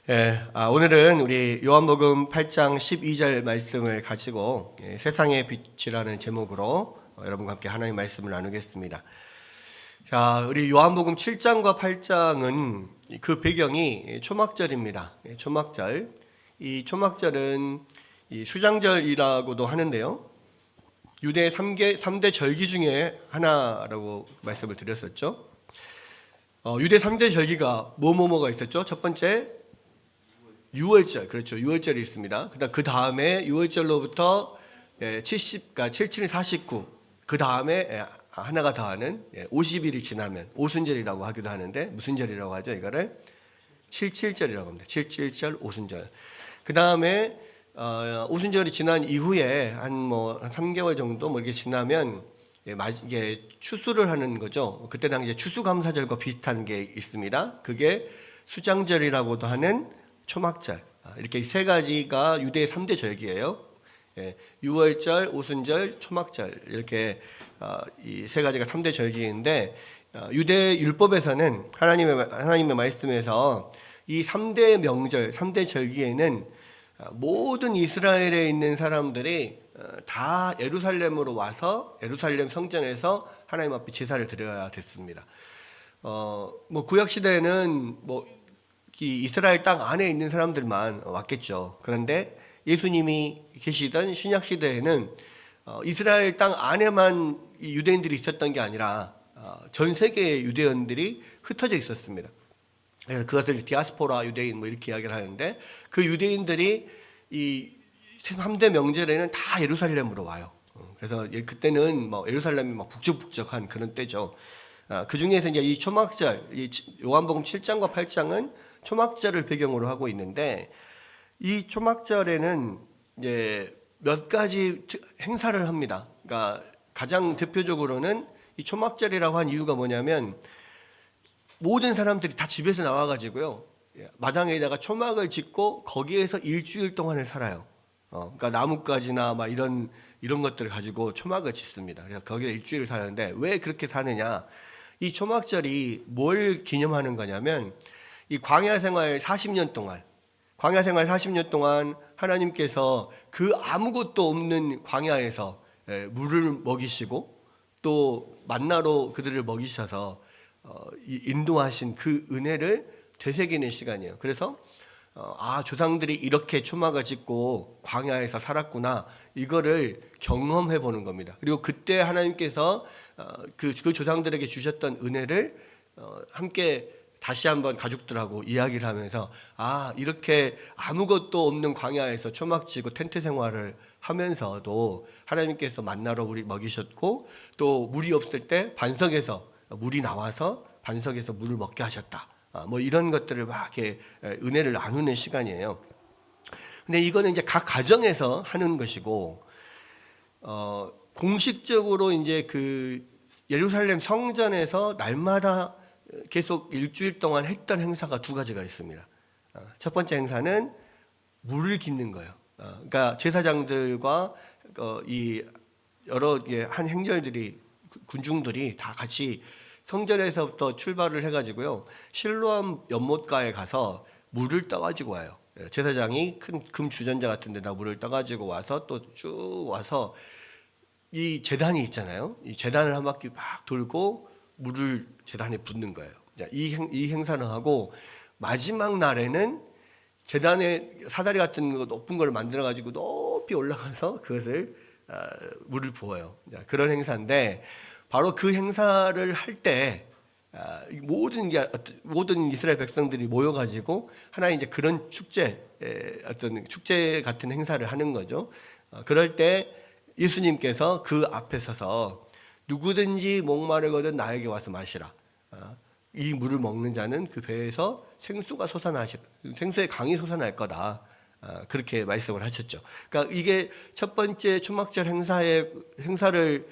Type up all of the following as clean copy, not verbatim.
오늘은 우리 요한복음 8장 12절 말씀을 가지고 세상의 빛이라는 제목으로 여러분과 함께 하나님의 말씀을 나누겠습니다. 자, 우리 요한복음 7장과 8장은 그 배경이 초막절입니다. 초막절. 이 초막절은 이 수장절이라고도 하는데요. 유대 3대 절기 중에 하나라고 말씀을 드렸었죠. 유대 3대 절기가 뭐가 있었죠? 첫 번째 유월절, 그렇죠. 유월절이 있습니다. 그 다음에 유월절로부터 77이 49, 그 다음에 하나가 더하는 50일이 지나면 오순절이라고 하기도 하는데 무슨 절이라고 하죠? 이거를 77절이라고 합니다. 77절 오순절. 그 다음에 오순절이 지난 이후에 한 3개월 정도 이렇게 지나면 이게 추수를 하는 거죠. 그때 당시에 추수감사절과 비슷한 게 있습니다. 그게 수장절이라고도 하는 초막절. 이렇게 세 가지가 유대의 3대 절기예요. 유월절, 오순절, 초막절, 이렇게 이 세 가지가 3대 절기인데, 유대 율법에서는 하나님의 말씀에서 이 3대 명절, 3대 절기에는 모든 이스라엘에 있는 사람들이 다 예루살렘으로 와서 예루살렘 성전에서 하나님 앞에 제사를 드려야 됐습니다. 구약 시대에는 이 이스라엘 땅 안에 있는 사람들만 왔겠죠. 그런데 예수님이 계시던 신약 시대에는 이스라엘 땅 안에만 유대인들이 있었던 게 아니라 전 세계의 유대인들이 흩어져 있었습니다. 그래서 그것을 디아스포라 유대인 이렇게 이야기를 하는데, 그 유대인들이 이 3대 명절에는 다 예루살렘으로 와요. 그래서 그때는 예루살렘이 북적북적한 그런 때죠. 그 중에서 이제 이 초막절, 이 요한복음 7장과 8장은 초막절을 배경으로 하고 있는데, 이 초막절에는 이제 몇 가지 행사를 합니다. 그러니까 가장 대표적으로는 이 초막절이라고 한 이유가 뭐냐면, 모든 사람들이 다 집에서 나와가지고요, 마당에다가 초막을 짓고 거기에서 일주일 동안을 살아요. 그러니까 나뭇가지나 이런 것들을 가지고 초막을 짓습니다. 그래서 거기에 일주일을 사는데, 왜 그렇게 사느냐? 이 초막절이 뭘 기념하는 거냐면, 이 광야 생활 40년 동안 하나님께서 그 아무것도 없는 광야에서 물을 먹이시고 또 만나로 그들을 먹이셔서 인도하신 그 은혜를 되새기는 시간이에요. 그래서 조상들이 이렇게 초막을 짓고 광야에서 살았구나, 이거를 경험해 보는 겁니다. 그리고 그때 하나님께서 그 조상들에게 주셨던 은혜를 함께 다시 한번 가족들하고 이야기를 하면서, 이렇게 아무것도 없는 광야에서 초막 지고 텐트 생활을 하면서도 하나님께서 만나로 우리 먹이셨고, 또 물이 없을 때 반석에서 물이 나와서 반석에서 물을 먹게 하셨다. 이런 것들을 이렇게 은혜를 나누는 시간이에요. 근데 이거는 이제 각 가정에서 하는 것이고, 공식적으로 이제 그 예루살렘 성전에서 날마다 계속 일주일 동안 했던 행사가 두 가지가 있습니다. 첫 번째 행사는 물을 깃는 거예요. 그러니까 제사장들과 이 여러 한 행렬들이, 군중들이 다 같이 성전에서부터 출발을 해가지고요, 실로암 연못가에 가서 물을 떠가지고 와요. 제사장이 큰 금 주전자 같은 데다 물을 떠가지고 와서 또 쭉 와서 이 제단이 있잖아요. 이 제단을 한 바퀴 막 돌고 물을 제단에 붓는 거예요. 이 행사를 하고, 마지막 날에는 제단에 사다리 같은 거 높은 걸 만들어 가지고 높이 올라가서 그것을 물을 부어요. 그런 행사인데, 바로 그 행사를 할 때 모든 이스라엘 백성들이 모여가지고 하나의 이제 그런 어떤 축제 같은 행사를 하는 거죠. 그럴 때 예수님께서 그 앞에 서서 누구든지 목마르거든 나에게 와서 마시라. 이 물을 먹는 자는 그 배에서 생수의 강이 솟아날 거다. 그렇게 말씀을 하셨죠. 그러니까 이게 첫 번째 초막절 행사를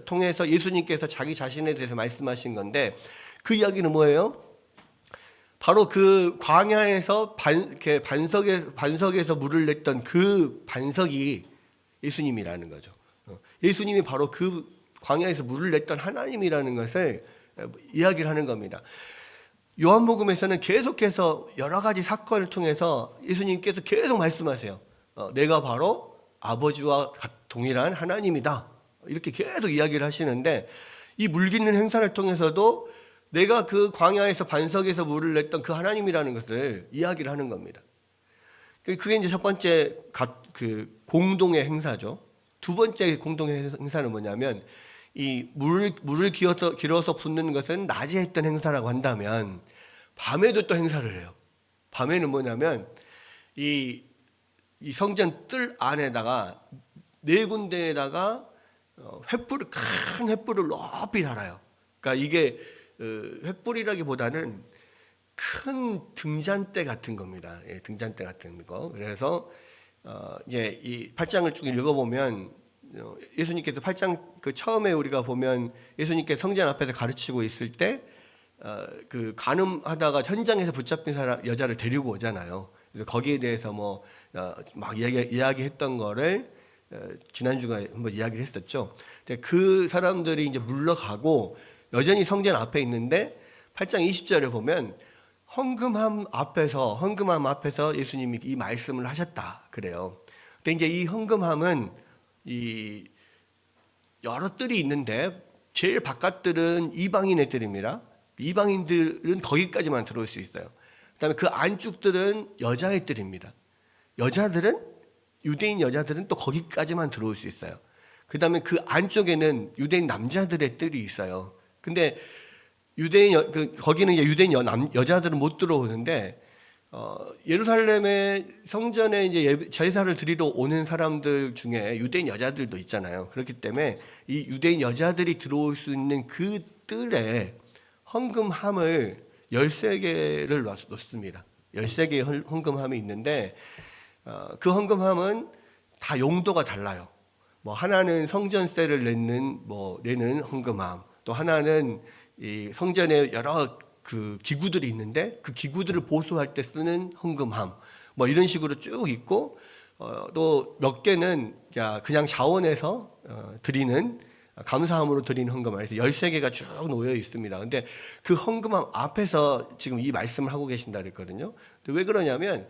통해서 예수님께서 자기 자신에 대해서 말씀하신 건데, 그 이야기는 뭐예요? 바로 그 광야에서 반석에서 물을 냈던 그 반석이 예수님이라는 거죠. 예수님이 바로 그 광야에서 물을 냈던 하나님이라는 것을 이야기를 하는 겁니다. 요한복음에서는 계속해서 여러 가지 사건을 통해서 예수님께서 계속 말씀하세요. 내가 바로 아버지와 동일한 하나님이다. 이렇게 계속 이야기를 하시는데, 이 물 깃는 행사를 통해서도 내가 그 광야에서 반석에서 물을 냈던 그 하나님이라는 것을 이야기를 하는 겁니다. 그게 이제 첫 번째 그 공동의 행사죠. 두 번째 공동의 행사는 뭐냐면, 이 물을 길어서 붓는 것은 낮에 했던 행사라고 한다면, 밤에도 또 행사를 해요. 밤에는 뭐냐면, 이 성전 뜰 안에다가 네 군데에다가 큰 횃불을 높이 달아요. 그러니까 이게 횃불이라기보다는 큰 등잔대 같은 겁니다. 예, 등잔대 같은 거. 그래서 이제 이 8장을 쭉 읽어보면 예수님께서 8장 그 처음에 우리가 보면 예수님께서 성전 앞에서 가르치고 있을 때 그 간음하다가 현장에서 붙잡힌 여자를 데리고 오잖아요. 그래서 거기에 대해서 막 이야기했던 거를 지난주에 한번 이야기를 했었죠. 그 사람들이 이제 물러가고 여전히 성전 앞에 있는데 8장 20절에 보면 헌금함 앞에서 예수님이 이 말씀을 하셨다 그래요. 근데 이제 이 헌금함은 이 여러 뜰이 있는데 제일 바깥들은 이방인의 뜰입니다. 이방인들은 거기까지만 들어올 수 있어요. 그다음에 그 안쪽들은 여자의 뜰입니다. 유대인 여자들은 또 거기까지만 들어올 수 있어요. 그다음에 그 안쪽에는 유대인 남자들의 뜰이 있어요. 근데 거기는 이제 유대인 여자들은 못 들어오는데 예루살렘의 성전에 이제 제사를 드리러 오는 사람들 중에 유대인 여자들도 있잖아요. 그렇기 때문에 이 유대인 여자들이 들어올 수 있는 그 뜰에 헌금함을 13개를 놓습니다. 13개의 헌금함이 있는데 그 헌금함은 다 용도가 달라요. 하나는 성전세를 내는 헌금함, 또 하나는 이 성전에 여러 그 기구들이 있는데 그 기구들을 보수할 때 쓰는 헌금함, 이런 식으로 쭉 있고 또 몇 개는 그냥 자원해서 드리는 감사함으로 드리는 헌금함. 그래서 13개가 쭉 놓여 있습니다. 근데 그 헌금함 앞에서 지금 이 말씀을 하고 계신다 그랬거든요. 근데 왜 그러냐면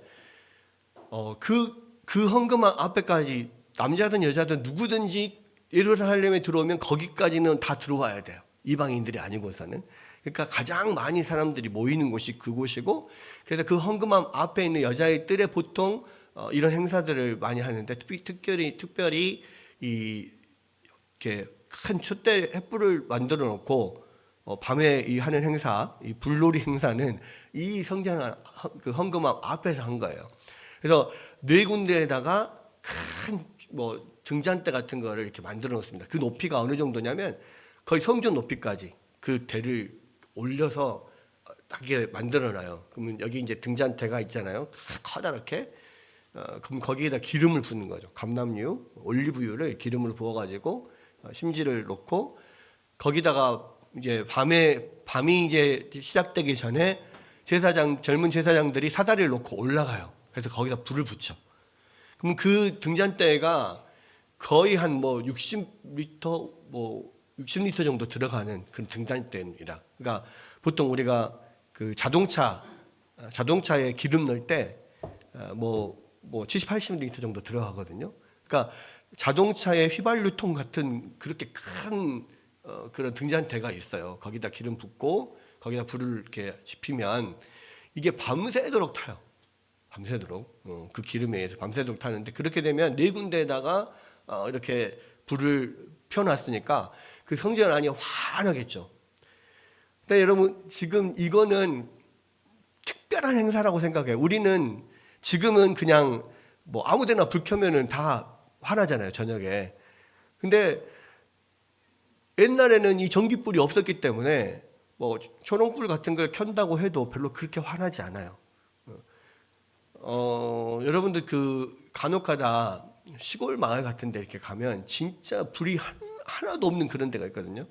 그 헌금함 앞에까지 남자든 여자든 누구든지 예루살렘에 들어오면 거기까지는 다 들어와야 돼요. 이방인들이 아니고서는. 그러니까 가장 많이 사람들이 모이는 곳이 그곳이고, 그래서 그 헌금함 앞에 있는 여자의 뜰에 보통 이런 행사들을 많이 하는데, 특별히 이렇게 큰 촛대 횃불을 만들어 놓고 밤에 이 하는 행사, 이 불놀이 행사는 이 성전 그 헌금함 앞에서 한 거예요. 그래서 네 군데에다가 큰 등잔대 같은 거를 이렇게 만들어 놓습니다. 그 높이가 어느 정도냐면 거의 성전 높이까지 그 대를 올려서 딱게 만들어 놔요. 그러면 여기 이제 등잔대가 있잖아요. 커다랗게. 그럼 거기에다 기름을 붓는 거죠. 감람유, 올리브유를 기름을 부어가지고 심지를 놓고 거기다가 이제 밤이 이제 시작되기 전에 젊은 제사장들이 사다리를 놓고 올라가요. 그래서 거기다 불을 붙여. 그럼 그 등잔대가 거의 한 60리터, 60리터 정도 들어가는 그런 등잔대입니다. 그러니까 보통 우리가 그 자동차에 기름 넣을 때 70, 80리터 정도 들어가거든요. 그러니까 자동차의 휘발유통 같은 그렇게 큰 그런 등잔대가 있어요. 거기다 기름 붓고 거기다 불을 이렇게 지피면 이게 밤새도록 타요. 밤새도록 그 기름에 의해서 밤새도록 타는데, 그렇게 되면 네 군데에다가 이렇게 불을 펴놨으니까 그 성전 안이 환하겠죠. 근데 여러분, 지금 이거는 특별한 행사라고 생각해요. 우리는 지금은 그냥 아무데나 불 켜면은 다 환하잖아요, 저녁에. 근데 옛날에는 이 전기불이 없었기 때문에 초롱불 같은 걸 켠다고 해도 별로 그렇게 환하지 않아요. 여러분들 간혹가다 시골 마을 같은 데 이렇게 가면 진짜 불이 하나도 없는 그런 데가 있거든요.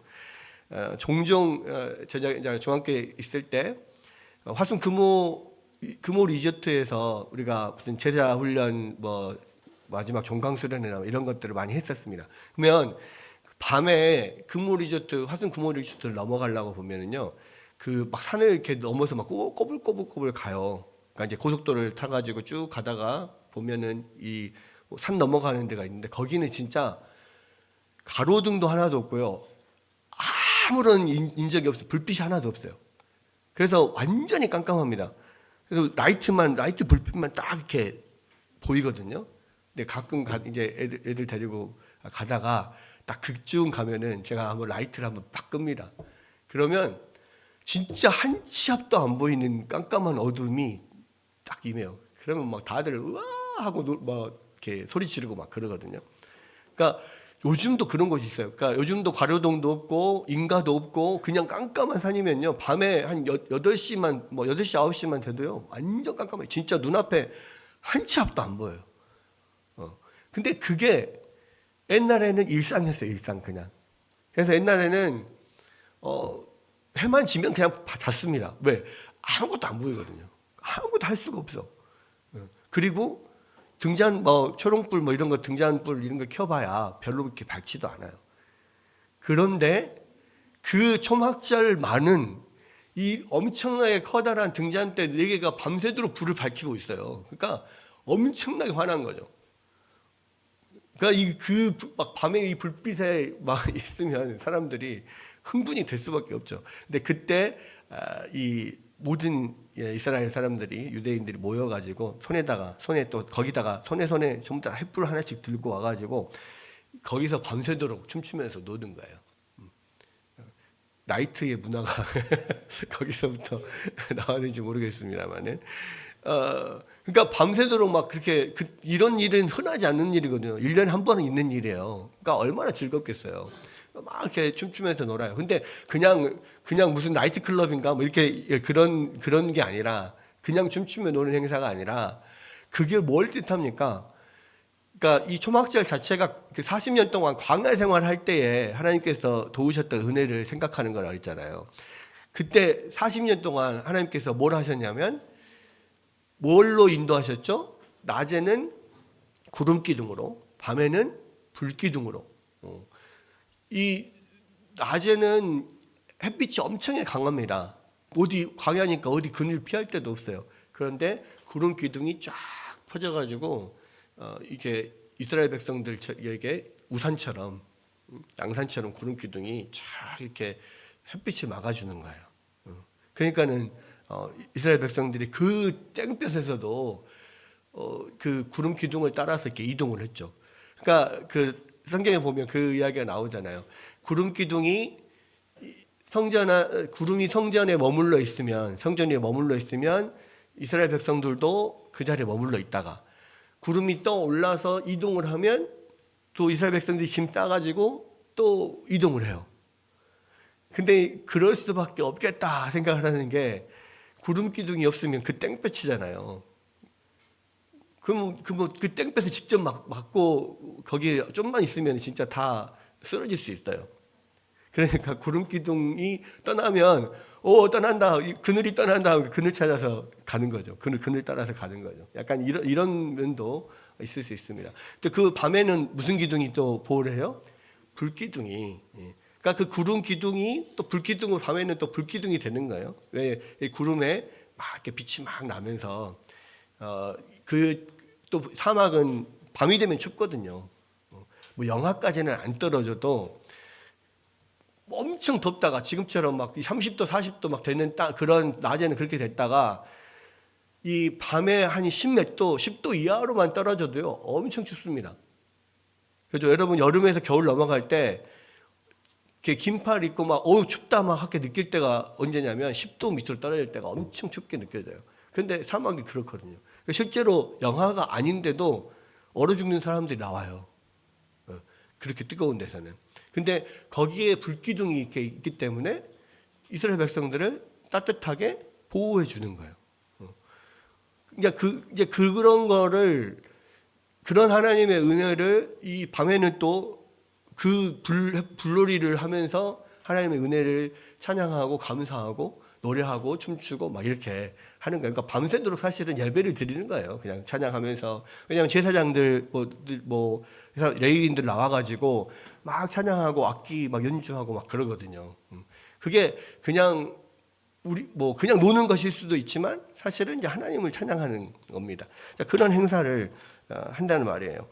종종 제가 중학교에 있을 때 화순 금호 리조트에서 우리가 무슨 제자 훈련 마지막 종강 수련회나 이런 것들을 많이 했었습니다. 그러면 밤에 화순 금호 리조트를 넘어가려고 보면은요, 그 막 산을 이렇게 넘어서 막 꼬불꼬불꼬불 가요. 그러니까 이제 고속도로를 타가지고 쭉 가다가 보면은 이 산 넘어가는 데가 있는데 거기는 진짜 가로등도 하나도 없고요. 아무런 인적이 없어요. 불빛이 하나도 없어요. 그래서 완전히 깜깜합니다. 그래서 라이트 불빛만 딱 이렇게 보이거든요. 근데 가끔 이제 애들 데리고 가다가 딱 그쯤 가면은 제가 한번 라이트를 한번 딱 끕니다. 그러면 진짜 한 치 앞도 안 보이는 깜깜한 어둠이 딱 임해요. 그러면 막 다들 우와 하고 막 이렇게 소리 지르고 막 그러거든요. 그러니까 요즘도 그런 곳이 있어요. 그러니까 요즘도 가로등도 없고 인가도 없고 그냥 깜깜한 산이면요. 밤에 한 8시만 뭐 8시 9시만 돼도요. 완전 깜깜해요. 진짜 눈앞에 한 치 앞도 안 보여요. 근데 그게 옛날에는 일상이었어요. 일상 그냥. 그래서 옛날에는 해만 지면 그냥 잤습니다. 왜? 아무것도 안 보이거든요. 아무것도 할 수가 없어. 그리고 등잔 초롱불 이런 거 등잔불 이런 거 켜봐야 별로 그렇게 밝지도 않아요. 그런데 그 초막절 많은 이 엄청나게 커다란 등잔대 4개가 밤새도록 불을 밝히고 있어요. 그러니까 엄청나게 화난 거죠. 그러니까 막 밤에 이 불빛에 막 있으면 사람들이 흥분이 될 수밖에 없죠. 근데 그때 이 모든 이스라엘 사람들이 유대인들이 모여가지고 손에 또 거기다가 손에 전부 다 횃불 하나씩 들고 와가지고 거기서 밤새도록 춤추면서 노는 거예요. 나이트의 문화가 거기서부터 나왔는지 모르겠습니다만은 그러니까 밤새도록 막 그렇게 이런 일은 흔하지 않는 일이거든요. 1년에 한 번은 있는 일이에요. 그러니까 얼마나 즐겁겠어요. 막 이렇게 춤추면서 놀아요. 근데 그냥 무슨 나이트 클럽인가 뭐 이렇게 그런 게 아니라 그냥 춤추며 노는 행사가 아니라 그게 뭘 뜻합니까? 그러니까 이 초막절 자체가 40년 동안 광야 생활할 때에 하나님께서 도우셨던 은혜를 생각하는 거라 그랬잖아요. 그때 40년 동안 하나님께서 뭘 하셨냐면 뭘로 인도하셨죠? 낮에는 구름 기둥으로, 밤에는 불 기둥으로. 이 낮에는 햇빛이 엄청 강합니다. 어디 광야니까 어디 그늘 피할 데도 없어요. 그런데 구름 기둥이 쫙 퍼져가지고 이게 이스라엘 백성들에게 우산처럼 양산처럼 구름 기둥이 쫙 이렇게 햇빛을 막아주는 거예요. 그러니까는 이스라엘 백성들이 그 땡볕에서도 그 구름 기둥을 따라서 이렇게 이동을 했죠. 그러니까 그 성경에 보면 그 이야기가 나오잖아요. 구름 기둥이 구름이 성전에 머물러 있으면 성전에 머물러 있으면 이스라엘 백성들도 그 자리에 머물러 있다가 구름이 떠올라서 이동을 하면 또 이스라엘 백성들이 짐 싸가지고 또 이동을 해요. 근데 그럴 수밖에 없겠다 생각을 하는 게 구름 기둥이 없으면 그 땡볕이잖아요. 그럼 그 땡볕에 직접 맞고 거기에 좀만 있으면 진짜 다 쓰러질 수 있어요. 그러니까 구름 기둥이 떠나면 떠난다. 그늘이 떠난다. 그늘 찾아서 가는 거죠. 그늘 따라서 가는 거죠. 약간 이런 면도 있을 수 있습니다. 또 그 밤에는 무슨 기둥이 또 보호를 해요? 불기둥이. 그러니까 그 구름 기둥이 또 불기둥을 밤에는 또 불기둥이 되는 거예요. 왜? 이 구름에 막 이렇게 빛이 막 나면서 또 사막은 밤이 되면 춥거든요. 뭐 영하까지는 안 떨어져도 엄청 덥다가 지금처럼 막 30도, 40도 막 되는 그런 낮에는 그렇게 됐다가 이 밤에 한 10몇 도, 10도 이하로만 떨어져도요 엄청 춥습니다. 그래서 여러분 여름에서 겨울 넘어갈 때 이렇게 긴팔 입고 막 춥다 막 하게 느낄 때가 언제냐면 10도 밑으로 떨어질 때가 엄청 춥게 느껴져요. 그런데 사막이 그렇거든요. 실제로 영하가 아닌데도 얼어 죽는 사람들이 나와요. 그렇게 뜨거운 데서는. 근데 거기에 불기둥이 이렇게 있기 때문에 이스라엘 백성들을 따뜻하게 보호해 주는 거예요. 그러니까 이제 그런 거를 그런 하나님의 은혜를 이 밤에는 또 그 불놀이를 하면서 하나님의 은혜를 찬양하고 감사하고 노래하고 춤추고 막 이렇게 하는 거예요. 그러니까 밤새도록 사실은 예배를 드리는 거예요. 그냥 찬양하면서. 왜냐하면 제사장들 레위인들 나와가지고 막 찬양하고 악기 막 연주하고 막 그러거든요. 그게 그냥 우리 뭐 그냥 노는 것일 수도 있지만 사실은 이제 하나님을 찬양하는 겁니다. 자, 그런 행사를 한다는 말이에요.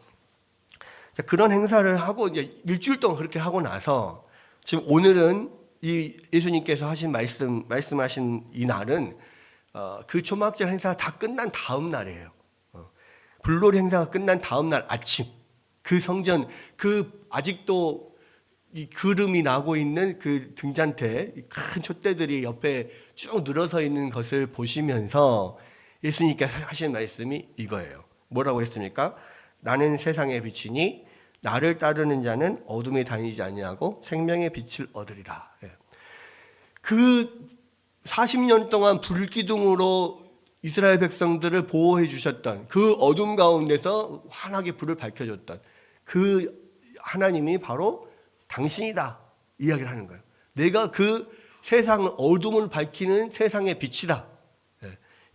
자, 그런 행사를 하고 이제 일주일 동안 그렇게 하고 나서 지금 오늘은 이 예수님께서 하신 말씀하신 이 날은 그 초막절 행사가 다 끝난 다음 날이에요. 불놀이 행사가 끝난 다음 날 아침, 그 성전, 그 아직도 이 그름이 나고 있는 그 등잔대, 큰 촛대들이 옆에 쭉 늘어서 있는 것을 보시면서 예수님께서 하신 말씀이 이거예요. 뭐라고 했습니까? 나는 세상의 빛이니 나를 따르는 자는 어둠에 다니지 아니하고 생명의 빛을 얻으리라. 그 40년 동안 불기둥으로 이스라엘 백성들을 보호해 주셨던 그 어둠 가운데서 환하게 불을 밝혀줬던 그 하나님이 바로 당신이다 이야기를 하는 거예요. 내가 그 세상 어둠을 밝히는 세상의 빛이다.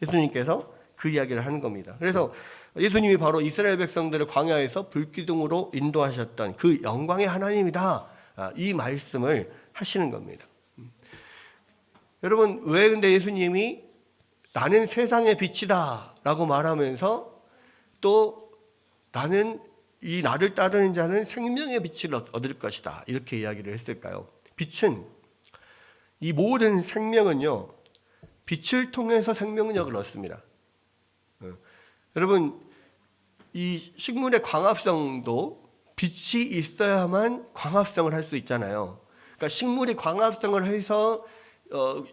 예수님께서 그 이야기를 하는 겁니다. 그래서 예수님이 바로 이스라엘 백성들을 광야에서 불기둥으로 인도하셨던 그 영광의 하나님이다. 이 말씀을 하시는 겁니다. 여러분, 왜 근데 예수님이 나는 세상의 빛이다 라고 말하면서 또 나는 이 나를 따르는 자는 생명의 빛을 얻을 것이다 이렇게 이야기를 했을까요? 빛은, 이 모든 생명은요 빛을 통해서 생명력을 얻습니다. 여러분, 이 식물의 광합성도 빛이 있어야만 광합성을 할 수 있잖아요. 그러니까 식물이 광합성을 해서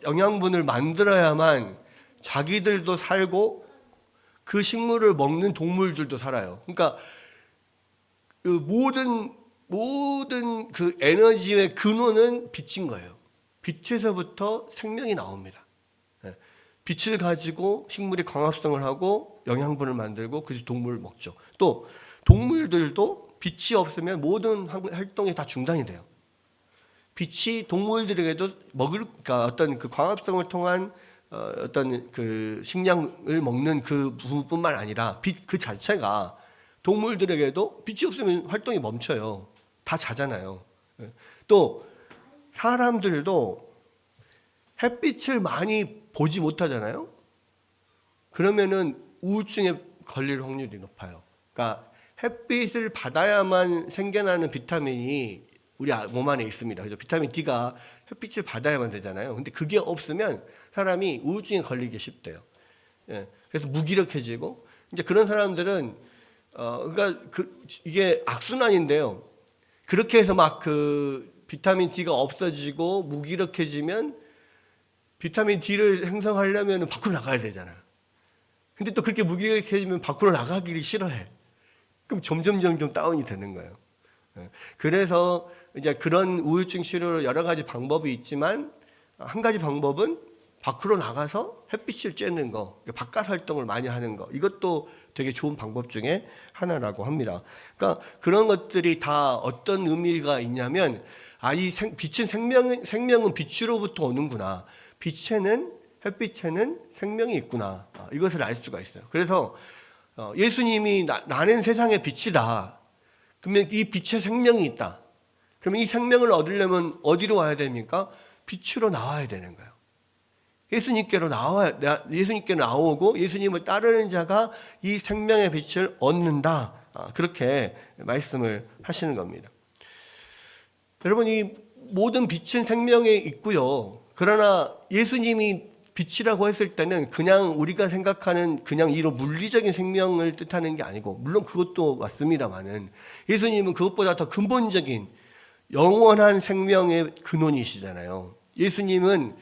영양분을 만들어야만 자기들도 살고 그 식물을 먹는 동물들도 살아요. 그러니까 그 모든 그 에너지의 근원은 빛인 거예요. 빛에서부터 생명이 나옵니다. 빛을 가지고 식물이 광합성을 하고 영양분을 만들고 그래서 동물을 먹죠. 또 동물들도 빛이 없으면 모든 활동이 다 중단이 돼요. 빛이 동물들에게도 그러니까 어떤 그 광합성을 통한 어떤 그 식량을 먹는 그 부분뿐만 아니라 빛 그 자체가 동물들에게도 빛이 없으면 활동이 멈춰요. 다 자잖아요. 또 사람들도 햇빛을 많이 보지 못하잖아요. 그러면은 우울증에 걸릴 확률이 높아요. 그러니까 햇빛을 받아야만 생겨나는 비타민이 우리 몸 안에 있습니다. 그래서 비타민 D가 햇빛을 받아야만 되잖아요. 근데 그게 없으면 사람이 우울증에 걸리기 쉽대요. 그래서 무기력해지고 이제 그런 사람들은 그러니까 이게 악순환인데요. 그렇게 해서 막 그 비타민 D가 없어지고 무기력해지면 비타민 D를 생성하려면 밖으로 나가야 되잖아요. 근데 또 그렇게 무기력해지면 밖으로 나가기를 싫어해. 그럼 점점 다운이 되는 거예요. 그래서 이제 그런 우울증 치료로 여러 가지 방법이 있지만 한 가지 방법은 밖으로 나가서 햇빛을 쬐는 거, 바깥 활동을 많이 하는 거, 이것도 되게 좋은 방법 중에 하나라고 합니다. 그러니까 그런 것들이 다 어떤 의미가 있냐면 이 빛은 생명은 빛으로부터 오는구나. 빛에는 햇빛에는 생명이 있구나. 이것을 알 수가 있어요. 그래서 예수님이 나는 세상의 빛이다. 그러면 이 빛에 생명이 있다. 그러면 이 생명을 얻으려면 어디로 와야 됩니까? 빛으로 나와야 되는 거예요. 예수님께로 나오고 예수님을 따르는 자가 이 생명의 빛을 얻는다. 그렇게 말씀을 하시는 겁니다. 여러분, 이 모든 빛은 생명에 있고요. 그러나 예수님이 빛이라고 했을 때는 그냥 우리가 생각하는 그냥 이런 물리적인 생명을 뜻하는 게 아니고, 물론 그것도 맞습니다만은 예수님은 그것보다 더 근본적인 영원한 생명의 근원이시잖아요. 예수님은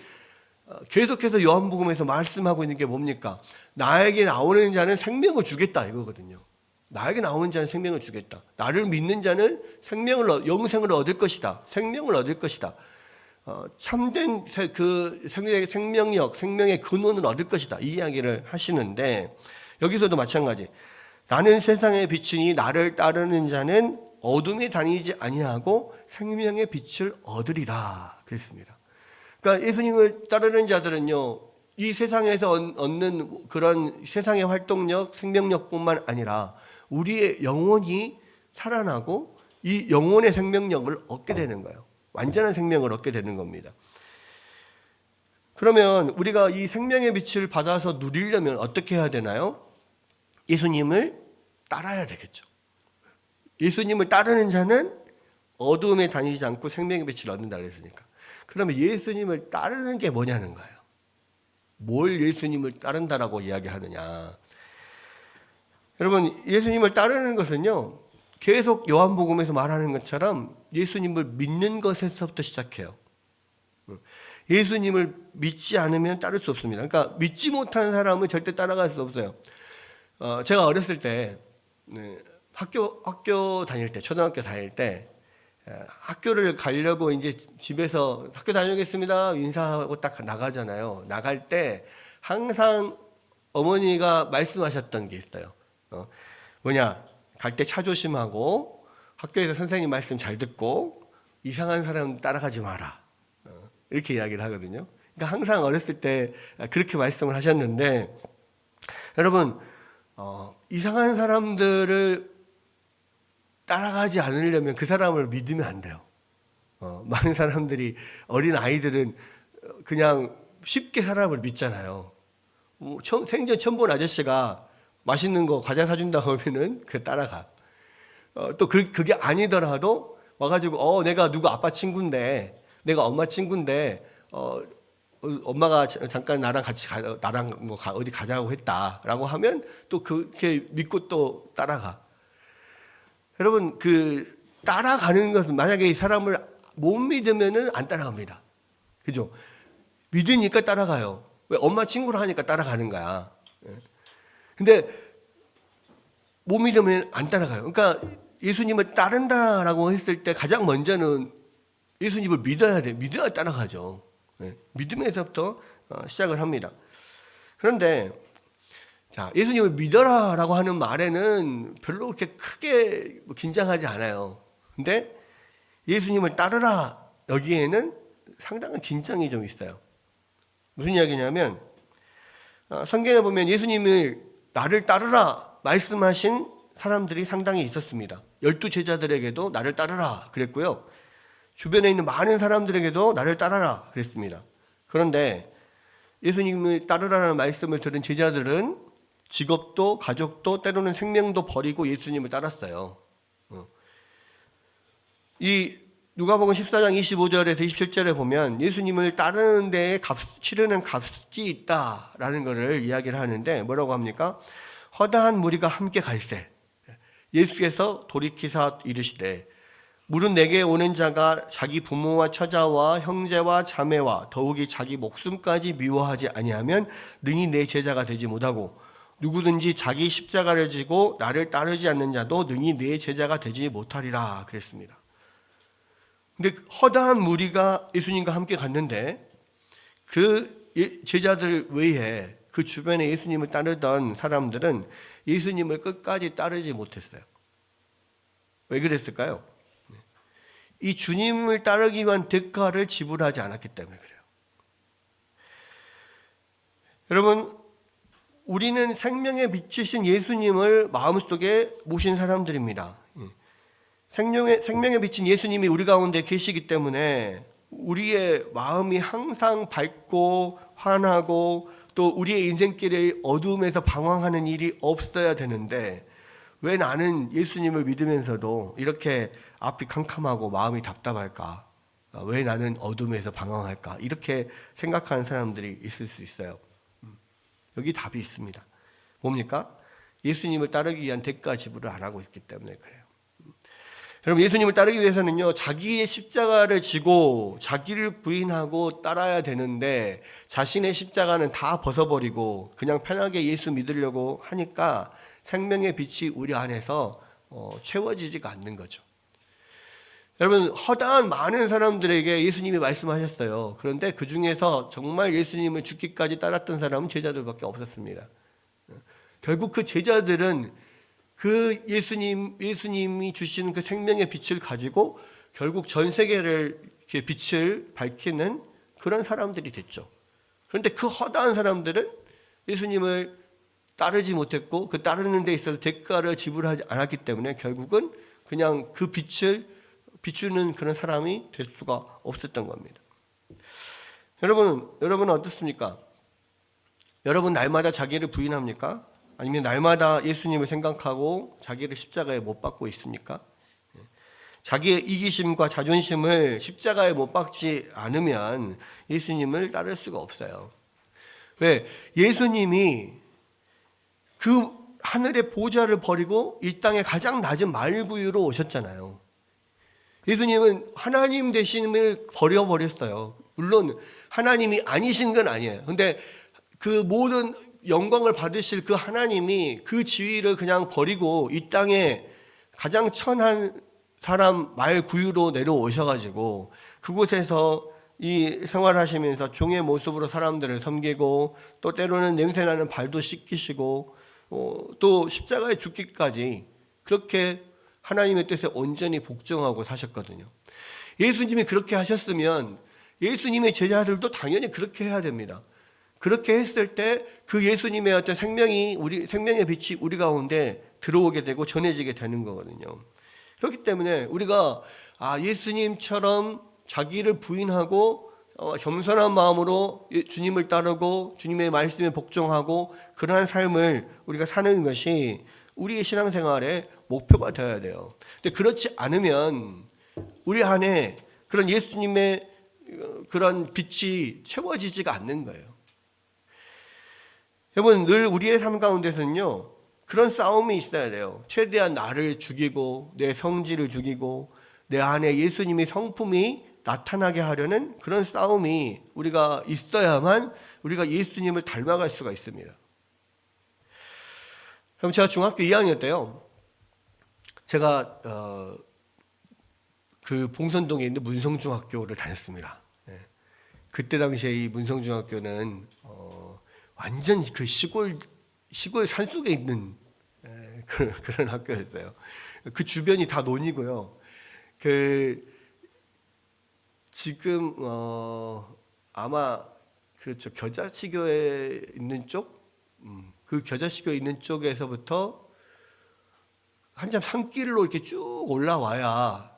계속해서 요한복음에서 말씀하고 있는 게 뭡니까? 나에게 나오는 자는 생명을 주겠다 이거거든요. 나에게 나오는 자는 생명을 주겠다. 나를 믿는 자는 영생을 얻을 것이다. 생명을 얻을 것이다. 참된 그 생명력, 생명의 근원을 얻을 것이다. 이 이야기를 하시는데 여기서도 마찬가지. 나는 세상의 빛이니 나를 따르는 자는 어둠에 다니지 아니하고 생명의 빛을 얻으리라. 그랬습니다. 그러니까 예수님을 따르는 자들은요, 이 세상에서 얻는 그런 세상의 활동력, 생명력뿐만 아니라 우리의 영혼이 살아나고 이 영혼의 생명력을 얻게 되는 거예요. 완전한 생명을 얻게 되는 겁니다. 그러면 우리가 이 생명의 빛을 받아서 누리려면 어떻게 해야 되나요? 예수님을 따라야 되겠죠. 예수님을 따르는 자는 어두움에 다니지 않고 생명의 빛을 얻는다 그랬으니까. 그러면 예수님을 따르는 게 뭐냐는 거예요. 뭘 예수님을 따른다라고 이야기하느냐. 여러분, 예수님을 따르는 것은요, 계속 요한복음에서 말하는 것처럼 예수님을 믿는 것에서부터 시작해요. 예수님을 믿지 않으면 따를 수 없습니다. 그러니까 믿지 못하는 사람은 절대 따라갈 수 없어요. 제가 어렸을 때 학교 다닐 때, 초등학교 다닐 때 학교를 가려고 이제 집에서 학교 다녀오겠습니다 인사하고 딱 나가잖아요. 나갈 때 항상 어머니가 말씀하셨던 게 있어요. 뭐냐, 갈 때 차 조심하고 학교에서 선생님 말씀 잘 듣고 이상한 사람 따라가지 마라. 이렇게 이야기를 하거든요. 그러니까 항상 어렸을 때 그렇게 말씀을 하셨는데, 여러분, 이상한 사람들을 따라가지 않으려면 그 사람을 믿으면 안 돼요. 많은 사람들이, 어린 아이들은 그냥 쉽게 사람을 믿잖아요. 생전 처음 본 아저씨가 맛있는 거 과자 사준다고 하면은 그 따라가. 또 그게 아니더라도 와가지고 내가 누구 아빠 친구인데, 내가 엄마 친구인데 엄마가 잠깐 나랑 같이 나랑 뭐 어디 가자고 했다라고 하면 또 그렇게 믿고 또 따라가. 여러분, 그 따라가는 것은, 만약에 이 사람을 못 믿으면은 안 따라갑니다. 그죠? 믿으니까 따라가요. 왜? 엄마 친구를 하니까 따라가는 거야. 근데 못 믿으면 안 따라가요. 그러니까 예수님을 따른다라고 했을 때 가장 먼저는 예수님을 믿어야 돼. 믿어야 따라가죠. 믿음에서부터 시작을 합니다. 그런데 자, 예수님을 믿어라라고 하는 말에는 별로 그렇게 크게 긴장하지 않아요. 근데 예수님을 따르라, 여기에는 상당한 긴장이 좀 있어요. 무슨 이야기냐면, 성경에 보면 예수님을 나를 따르라 말씀하신 사람들이 상당히 있었습니다. 12 제자들에게도 나를 따르라 그랬고요. 주변에 있는 많은 사람들에게도 나를 따르라 그랬습니다. 그런데 예수님을 따르라는 말씀을 들은 제자들은 직업도 가족도 때로는 생명도 버리고 예수님을 따랐어요. 이 누가복음 14장 25절에서 27절에 보면 예수님을 따르는 데에 치르는 값이 있다라는 것을 이야기를 하는데, 뭐라고 합니까? 허다한 무리가 함께 갈새 예수께서 돌이키사 이르시되, 물은 내게 오는 자가 자기 부모와 처자와 형제와 자매와 더욱이 자기 목숨까지 미워하지 아니하면 능히 내 제자가 되지 못하고, 누구든지 자기 십자가를 지고 나를 따르지 않는 자도 능히 내 제자가 되지 못하리라 그랬습니다. 근데 허다한 무리가 예수님과 함께 갔는데, 그 제자들 외에 그 주변에 예수님을 따르던 사람들은 예수님을 끝까지 따르지 못했어요. 왜 그랬을까요? 이 주님을 따르기 위한 대가를 지불하지 않았기 때문에 그래요. 여러분, 우리는 생명의 빛이신 예수님을 마음속에 모신 사람들입니다. 생명의 빛인 예수님이 우리 가운데 계시기 때문에 우리의 마음이 항상 밝고 환하고, 또 우리의 인생길의 어두움에서 방황하는 일이 없어야 되는데, 왜 나는 예수님을 믿으면서도 이렇게 앞이 캄캄하고 마음이 답답할까? 왜 나는 어둠에서 방황할까? 이렇게 생각하는 사람들이 있을 수 있어요. 여기 답이 있습니다. 뭡니까? 예수님을 따르기 위한 대가 지불을 안 하고 있기 때문에 그래요. 여러분, 예수님을 따르기 위해서는요, 자기의 십자가를 지고 자기를 부인하고 따라야 되는데, 자신의 십자가는 다 벗어버리고 그냥 편하게 예수 믿으려고 하니까 생명의 빛이 우리 안에서 채워지지가 않는 거죠. 여러분, 허다한 많은 사람들에게 예수님이 말씀하셨어요. 그런데 그 중에서 정말 예수님을 죽기까지 따랐던 사람은 제자들밖에 없었습니다. 결국 그 제자들은 그 예수님이 주시는 그 생명의 빛을 가지고 결국 전 세계를 이렇게 빛을 밝히는 그런 사람들이 됐죠. 그런데 그 허다한 사람들은 예수님을 따르지 못했고, 그 따르는 데 있어서 대가를 지불하지 않았기 때문에 결국은 그냥 그 빛을 비추는 그런 사람이 될 수가 없었던 겁니다. 여러분은 어떻습니까? 여러분 날마다 자기를 부인합니까? 아니면 날마다 예수님을 생각하고 자기를 십자가에 못 박고 있습니까? 자기의 이기심과 자존심을 십자가에 못 박지 않으면 예수님을 따를 수가 없어요. 왜? 예수님이 그 하늘의 보좌를 버리고 이 땅의 가장 낮은 말구유로 오셨잖아요. 예수님은 하나님 되심을 버려버렸어요. 물론 하나님이 아니신 건 아니에요. 근데 그 모든 영광을 받으실 그 하나님이 그 지위를 그냥 버리고 이 땅에 가장 천한 사람 말구유로 내려오셔가지고 그곳에서 이 생활하시면서 종의 모습으로 사람들을 섬기고 또 때로는 냄새나는 발도 씻기시고 또 십자가에 죽기까지 그렇게 하나님의 뜻에 온전히 복종하고 사셨거든요. 예수님이 그렇게 하셨으면 예수님의 제자들도 당연히 그렇게 해야 됩니다. 그렇게 했을 때 그 예수님의 어떤 생명의 빛이 우리 가운데 들어오게 되고 전해지게 되는 거거든요. 그렇기 때문에 우리가 예수님처럼 자기를 부인하고 겸손한 마음으로 주님을 따르고 주님의 말씀에 복종하고 그러한 삶을 우리가 사는 것이 우리의 신앙생활의 목표가 되어야 돼요. 근데 그렇지 않으면 우리 안에 그런 예수님의 그런 빛이 채워지지가 않는 거예요. 여러분, 늘 우리의 삶 가운데서는요 그런 싸움이 있어야 돼요. 최대한 나를 죽이고 내 성질을 죽이고 내 안에 예수님의 성품이 나타나게 하려는 그런 싸움이 우리가 있어야만 우리가 예수님을 닮아갈 수가 있습니다. 그럼 제가 중학교 2학년 때요, 제가 그 봉선동에 있는 문성중학교를 다녔습니다. 그때 당시에 이 문성중학교는 완전 그 시골 산속에 있는 그런 학교였어요. 그 주변이 다 논이고요. 지금 아마 그렇죠. 겨자치교에 있는 쪽, 그 겨자치교에 있는 쪽에서부터 한참 산길로 이렇게 쭉 올라와야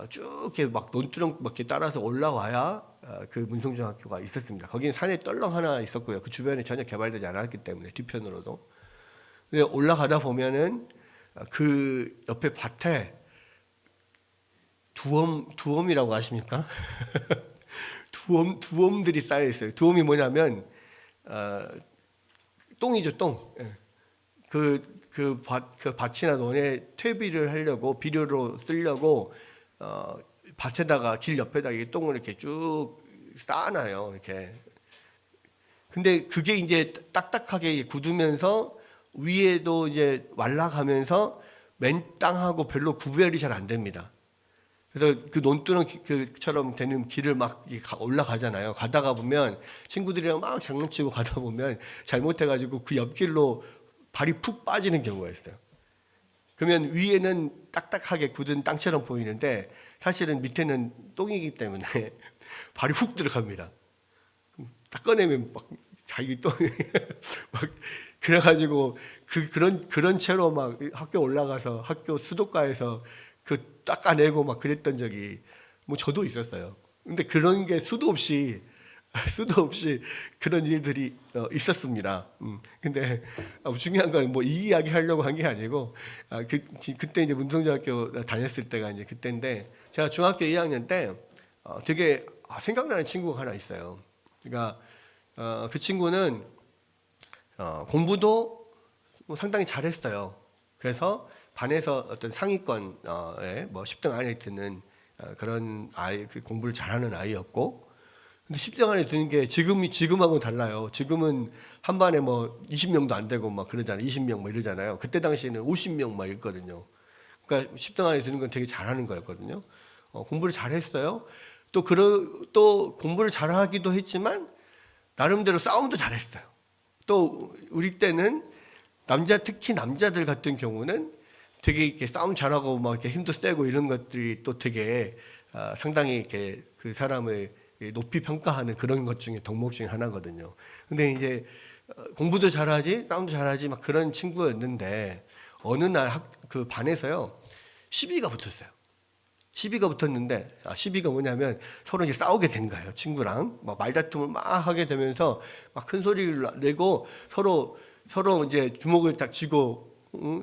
쭉 이렇게 막 논두렁 막 이렇게 따라서 올라와야 그 문성중학교가 있었습니다. 거기는 산에 떨렁 하나 있었고요. 그 주변에 전혀 개발되지 않았기 때문에 뒤편으로도. 근데 올라가다 보면은 그 옆에 밭에 두엄이라고 아십니까? 두엄들이 쌓여 있어요. 두엄이 뭐냐면 똥이죠, 똥. 그 밭이나 논에 퇴비를 하려고 비료로 쓰려고 밭에다가 길 옆에다가 이 똥을 이렇게 쭉 쌓아놔요. 이렇게. 근데 그게 이제 딱딱하게 굳으면서 위에도 이제 말라가면서 맨 땅하고 별로 구별이 잘 안 됩니다. 그래서 그 논두렁처럼 되는 길을 막 올라가잖아요. 가다가 보면 친구들이랑 막 장난치고 가다 보면 잘못해가지고 그 옆길로 발이 푹 빠지는 경우가 있어요. 그러면 위에는 딱딱하게 굳은 땅처럼 보이는데 사실은 밑에는 똥이기 때문에 발이 훅 들어갑니다. 딱 꺼내면 막 자기 똥이 막 그래가지고 그런 채로 막 학교 올라가서 학교 수도가에서 그 닦아내고 막 그랬던 적이 뭐 저도 있었어요. 근데 그런 게 수도 없이 그런 일들이 있었습니다. 근데 중요한 건 뭐 이 이야기 하려고 한 게 아니고 그때 이제 문성중학교 다녔을 때가 이제 그때인데 제가 중학교 2학년 때 되게 생각나는 친구가 하나 있어요. 그러니까 그 친구는 공부도 뭐 상당히 잘했어요. 그래서 반에서 어떤 상위권에 뭐 10등 안에 드는 그런 아이, 그 공부를 잘하는 아이였고, 근데 10등 안에 드는 게 지금하고는 달라요. 지금은 한 반에 뭐 20명도 안 되고 막 그러잖아요. 20명 뭐 이러잖아요. 그때 당시에는 50명 막 있거든요. 그러니까 10등 안에 드는 건 되게 잘하는 거였거든요. 공부를 잘했어요. 또 공부를 잘하기도 했지만 나름대로 싸움도 잘했어요. 또 우리 때는 특히 남자들 같은 경우는 되게 이렇게 싸움 잘하고 막 이렇게 힘도 세고 이런 것들이 또 되게 상당히 이렇게 그 사람을 높이 평가하는 그런 것 중에 덕목 중에 하나거든요. 근데 이제 공부도 잘하지 싸움도 잘하지 막 그런 친구였는데 어느 날 그 반에서요 시비가 붙었어요. 시비가 붙었는데, 시비가 뭐냐면 서로 이제 싸우게 된 거예요. 친구랑 막 말다툼을 막 하게 되면서 막 큰 소리를 내고 서로 이제 주먹을 딱 쥐고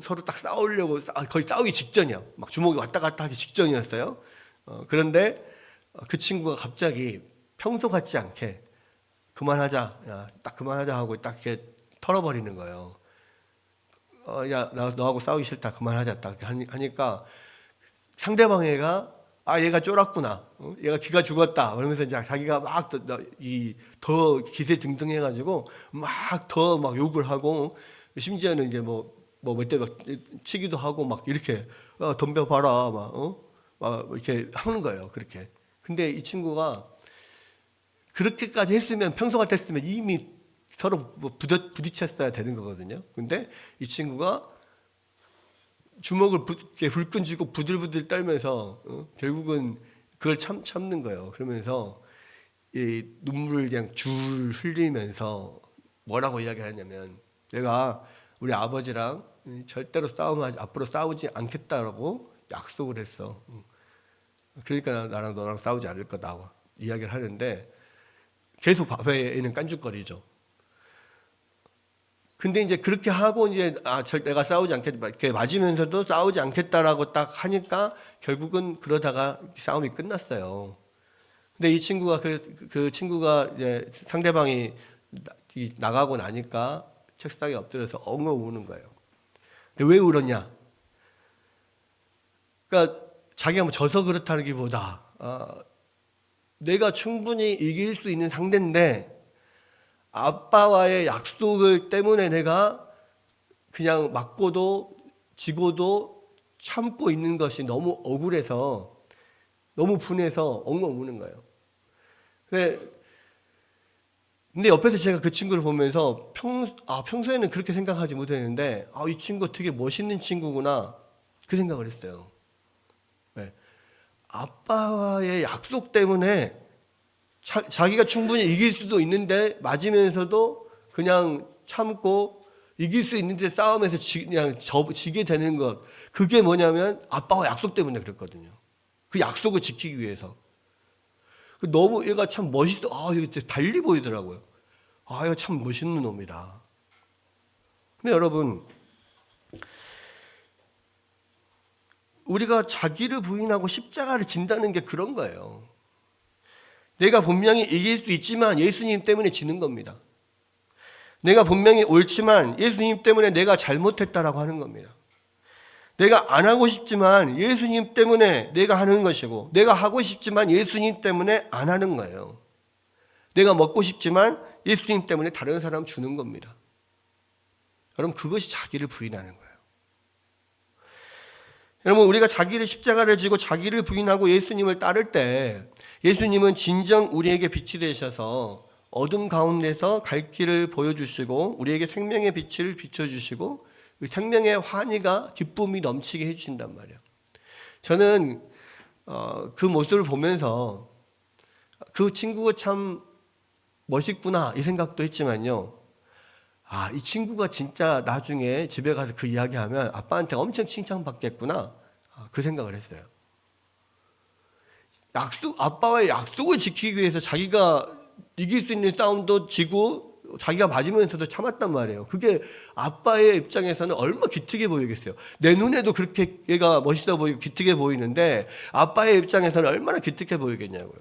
서로 딱 싸우려고 거의 싸우기 직전이야. 막 주먹이 왔다 갔다 하기 직전이었어요. 그런데 그 친구가 갑자기 평소 같지 않게 그만하자, 야, 딱 그만하자 하고 딱 이렇게 털어버리는 거예요. 야, 너하고 싸우기 싫다, 그만하자 딱 하니까 상대방애가 얘가 쫄았구나, 얘가 기가 죽었다 그러면서 이제 자기가 막 더 기세 등등해가지고 막 더 막 욕을 하고 심지어는 이제 몇 대 막 치기도 하고 막 이렇게 덤벼봐라 막 이렇게 하는 거예요. 그렇게. 근데 이 친구가 그렇게까지 했으면 평소 같았으면 이미 서로 부딪혔어야 되는 거거든요. 근데 이 친구가 주먹을 불끈 쥐고 부들부들 떨면서 결국은 그걸 참는 거예요. 그러면서 이 눈물을 그냥 줄 흘리면서 뭐라고 이야기하냐면, 내가 우리 아버지랑 절대로 앞으로 싸우지 않겠다라고 약속을 했어. 그러니까 나랑 너랑 싸우지 않을 거다 이야기를 하는데 계속 애는 깐죽거리죠. 근데 이제 그렇게 하고 이제 내가 싸우지 않겠다 이렇게 맞으면서도 싸우지 않겠다라고 딱 하니까 결국은 그러다가 싸움이 끝났어요. 근데 이 친구가 그 친구가 이제 상대방이 나가고 나니까 책상에 엎드려서 엉엉 우는 거예요. 근데 왜 울었냐? 그러니까 자기가 져서 그렇다기보다 내가 충분히 이길 수 있는 상대인데 아빠와의 약속을 때문에 내가 그냥 맞고도 지고도 참고 있는 것이 너무 억울해서 너무 분해서 엉엉 우는 거예요. 근데 옆에서 제가 그 친구를 보면서 평소에는 그렇게 생각하지 못했는데 이 친구 되게 멋있는 친구구나 그 생각을 했어요. 네. 아빠와의 약속 때문에 자기가 충분히 이길 수도 있는데 맞으면서도 그냥 참고 이길 수 있는데 싸움에서 그냥 지게 되는 것, 그게 뭐냐면 아빠와 약속 때문에 그랬거든요. 그 약속을 지키기 위해서. 너무 얘가 참 멋있어. 이거 달리 보이더라고요. 이거 참 멋있는 놈이다. 근데 여러분, 우리가 자기를 부인하고 십자가를 진다는 게 그런 거예요. 내가 분명히 이길 수 있지만 예수님 때문에 지는 겁니다. 내가 분명히 옳지만 예수님 때문에 내가 잘못했다라고 하는 겁니다. 내가 안 하고 싶지만 예수님 때문에 내가 하는 것이고, 내가 하고 싶지만 예수님 때문에 안 하는 거예요. 내가 먹고 싶지만 예수님 때문에 다른 사람 주는 겁니다. 여러분, 그것이 자기를 부인하는 거예요. 여러분, 우리가 자기를 십자가를 지고 자기를 부인하고 예수님을 따를 때 예수님은 진정 우리에게 빛이 되셔서 어둠 가운데서 갈 길을 보여주시고 우리에게 생명의 빛을 비춰주시고 그 생명의 환희가 기쁨이 넘치게 해주신단 말이에요. 저는 그 모습을 보면서 그 친구가 참 멋있구나 이 생각도 했지만요, 이 친구가 진짜 나중에 집에 가서 그 이야기하면 아빠한테 엄청 칭찬받겠구나 그 생각을 했어요. 아빠와의 약속을 지키기 위해서 자기가 이길 수 있는 싸움도 지고 자기가 맞으면서도 참았단 말이에요. 그게 아빠의 입장에서는 얼마나 기특해 보이겠어요. 내 눈에도 그렇게 얘가 멋있어 보이고 기특해 보이는데 아빠의 입장에서는 얼마나 기특해 보이겠냐고요.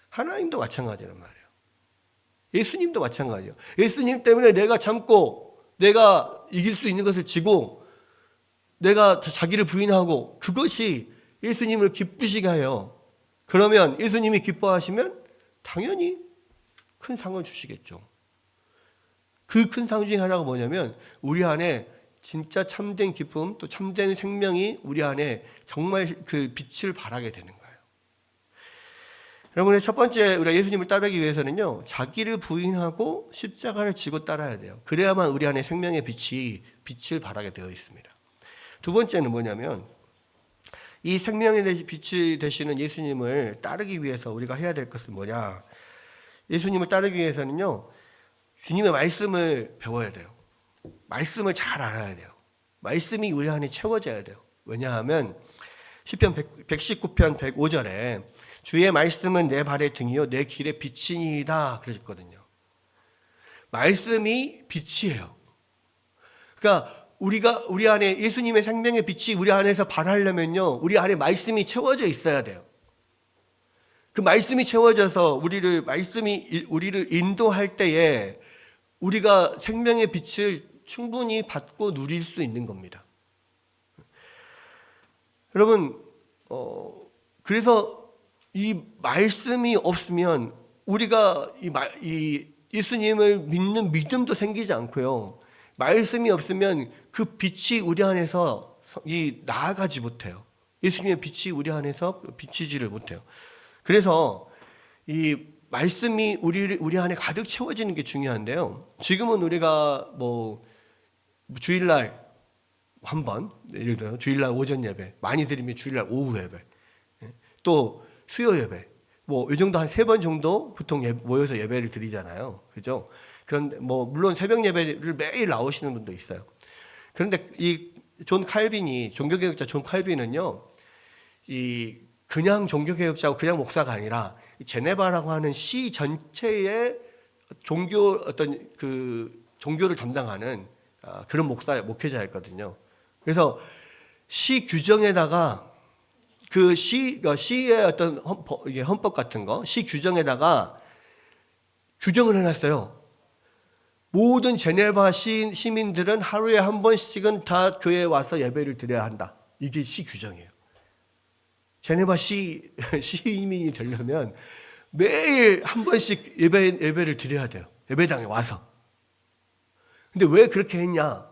하나님도 마찬가지란 말이에요. 예수님도 마찬가지예요. 예수님 때문에 내가 참고 내가 이길 수 있는 것을 지고 내가 자기를 부인하고 그것이 예수님을 기쁘시게 해요. 그러면 예수님이 기뻐하시면 당연히 큰 상을 주시겠죠. 그 큰 상 중에 하나가 뭐냐면 우리 안에 진짜 참된 기쁨 또 참된 생명이 우리 안에 정말 그 빛을 발하게 되는 거예요. 여러분의 첫 번째, 우리가 예수님을 따르기 위해서는요, 자기를 부인하고 십자가를 지고 따라야 돼요. 그래야만 우리 안에 생명의 빛을 발하게 되어 있습니다. 두 번째는 뭐냐면 이 생명의 빛이 되시는 예수님을 따르기 위해서 우리가 해야 될 것은 뭐냐? 예수님을 따르기 위해서는요, 주님의 말씀을 배워야 돼요. 말씀을 잘 알아야 돼요. 말씀이 우리 안에 채워져야 돼요. 왜냐하면 시편 119편 105절에 주의 말씀은 내 발의 등이요 내 길의 빛이니이다 그러셨거든요. 말씀이 빛이에요. 그러니까 우리 안에 예수님의 생명의 빛이 우리 안에서 발하려면요, 우리 안에 말씀이 채워져 있어야 돼요. 그 말씀이 채워져서 말씀이 우리를 인도할 때에 우리가 생명의 빛을 충분히 받고 누릴 수 있는 겁니다. 여러분, 그래서 이 말씀이 없으면 우리가 이 예수님을 믿는 믿음도 생기지 않고요. 말씀이 없으면 그 빛이 우리 안에서 나아가지 못해요. 예수님의 빛이 우리 안에서 비치지를 못해요. 그래서 이 말씀이 우리 안에 가득 채워지는 게 중요한데요. 지금은 우리가 주일날 한 번, 예를 들어 주일날 오전 예배, 많이 드리면 주일날 오후 예배, 또 수요 예배, 이 정도 한 3번 정도 보통 모여서 예배를 드리잖아요. 그죠? 그런데 물론 새벽 예배를 매일 나오시는 분도 있어요. 그런데 이 종교개혁자 존 칼빈은요, 이 그냥 종교개혁자고 그냥 목사가 아니라 제네바라고 하는 시 전체의 종교를 담당하는 그런 목회자였거든요. 그래서 시 규정에다가 시의 어떤 헌법 같은 거, 시 규정에다가 규정을 해놨어요. 모든 제네바 시민들은 하루에 한 번씩은 다 교회에 와서 예배를 드려야 한다. 이게 시 규정이에요. 제네바 시민이 되려면 매일 한 번씩 예배를 드려야 돼요. 예배당에 와서. 근데 왜 그렇게 했냐?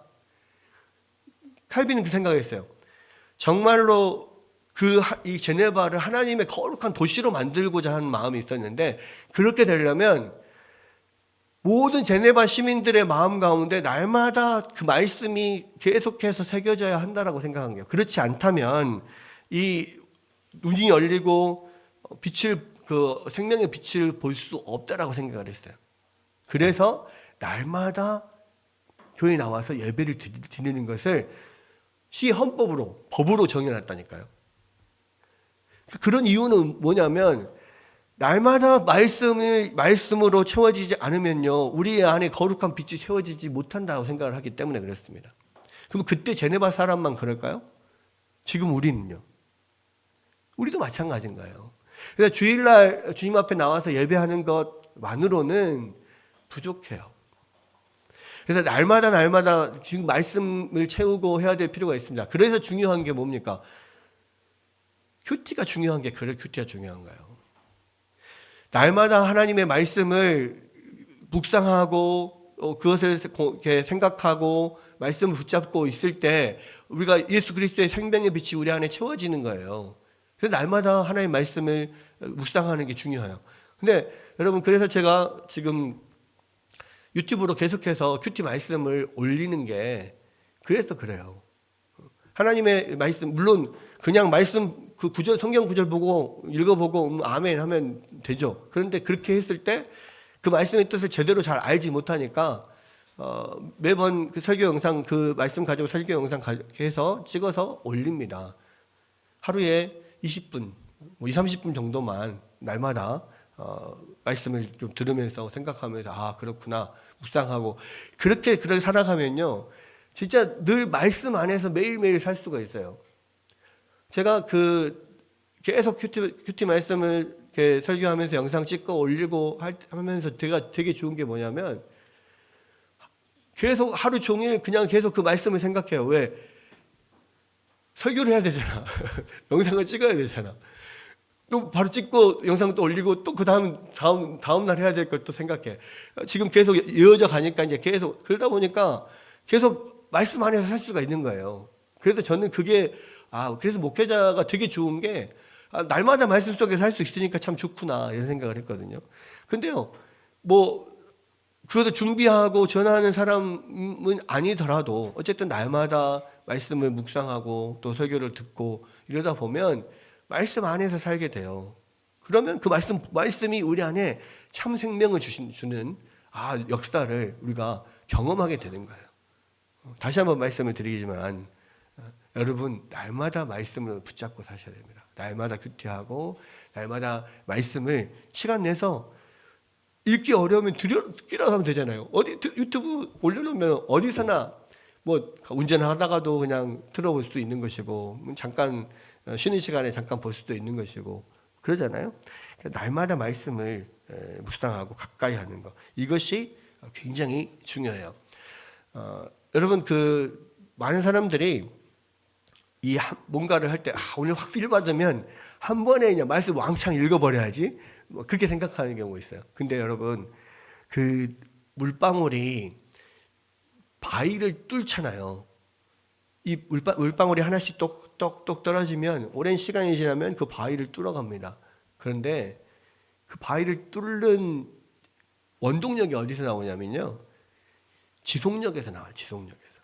칼빈은 그 생각을 했어요. 정말로 이 제네바를 하나님의 거룩한 도시로 만들고자 하는 마음이 있었는데, 그렇게 되려면 모든 제네바 시민들의 마음 가운데 날마다 그 말씀이 계속해서 새겨져야 한다라고 생각한 거예요. 그렇지 않다면 이 눈이 열리고 생명의 빛을 볼 수 없다라고 생각을 했어요. 그래서 날마다 교회에 나와서 예배를 드리는 것을 시 법으로 정해놨다니까요. 그런 이유는 뭐냐면, 날마다 말씀으로 채워지지 않으면요, 우리 안에 거룩한 빛이 채워지지 못한다고 생각을 하기 때문에 그렇습니다. 그럼 그때 제네바 사람만 그럴까요? 지금 우리는요? 우리도 마찬가지인 거예요. 그래서 주일날 주님 앞에 나와서 예배하는 것만으로는 부족해요. 그래서 날마다 지금 말씀을 채우고 해야 될 필요가 있습니다. 그래서 중요한 게 뭡니까? 큐티가 중요한 게 큐티가 중요한 거예요. 날마다 하나님의 말씀을 묵상하고 그것을 이렇게 생각하고 말씀을 붙잡고 있을 때 우리가 예수 그리스도의 생명의 빛이 우리 안에 채워지는 거예요. 그래서 날마다 하나님의 말씀을 묵상하는 게 중요해요. 근데 여러분, 그래서 제가 지금 유튜브로 계속해서 큐티 말씀을 올리는 게 그래서 그래요. 하나님의 말씀, 물론 그냥 말씀 성경 구절 보고 읽어보고 아멘 하면 되죠. 그런데 그렇게 했을 때 그 말씀의 뜻을 제대로 잘 알지 못하니까 매번 그 설교 영상, 그 말씀 가지고 설교 영상 해서 찍어서 올립니다. 하루에 20분, 30분 정도만 날마다 말씀을 좀 들으면서 생각하면서 그렇구나 묵상하고 그렇게 살아가면요, 진짜 늘 말씀 안에서 매일매일 살 수가 있어요. 제가 계속 큐티 말씀을 이렇게 설교하면서 영상 찍고 올리고 하면서 제가 되게 좋은 게 뭐냐면, 계속 하루 종일 그냥 계속 그 말씀을 생각해요. 왜? 설교를 해야 되잖아. 영상을 찍어야 되잖아. 또 바로 찍고 영상 또 올리고 또 그 다음 날 해야 될 것도 생각해. 지금 계속 이어져 가니까 이제 계속 그러다 보니까 계속 말씀 안에서 살 수가 있는 거예요. 그래서 저는 그래서 목회자가 되게 좋은 게 날마다 말씀 속에 살 수 있으니까 참 좋구나 이런 생각을 했거든요. 근데요, 그것도 준비하고 전하는 사람은 아니더라도 어쨌든 날마다 말씀을 묵상하고 또 설교를 듣고 이러다 보면 말씀 안에서 살게 돼요. 그러면 그 말씀이 우리 안에 참 생명을 주는 역사를 우리가 경험하게 되는 거예요. 다시 한번 말씀을 드리지만, 여러분 날마다 말씀을 붙잡고 사셔야 됩니다. 날마다 규태하고 날마다 말씀을 시간 내서 읽기 어려우면 듣기라도 하면 되잖아요. 어디 유튜브 올려놓으면 어디서나 뭐 운전하다가도 그냥 들어볼 수 있는 것이고 잠깐 쉬는 시간에 잠깐 볼 수도 있는 것이고 그러잖아요. 날마다 말씀을 묵상하고 가까이 하는 것, 이것이 굉장히 중요해요. 여러분 많은 사람들이 뭔가를 할 때 오늘 확 필 받으면 한 번에 그냥 말씀 왕창 읽어버려야지 뭐 그렇게 생각하는 경우가 있어요. 근데 여러분 그 물방울이 바위를 뚫잖아요. 이 물방울이 하나씩 똑똑똑 떨어지면 오랜 시간이 지나면 그 바위를 뚫어갑니다. 그런데 그 바위를 뚫는 원동력이 어디서 나오냐면요, 지속력에서 나와요. 지속력에서.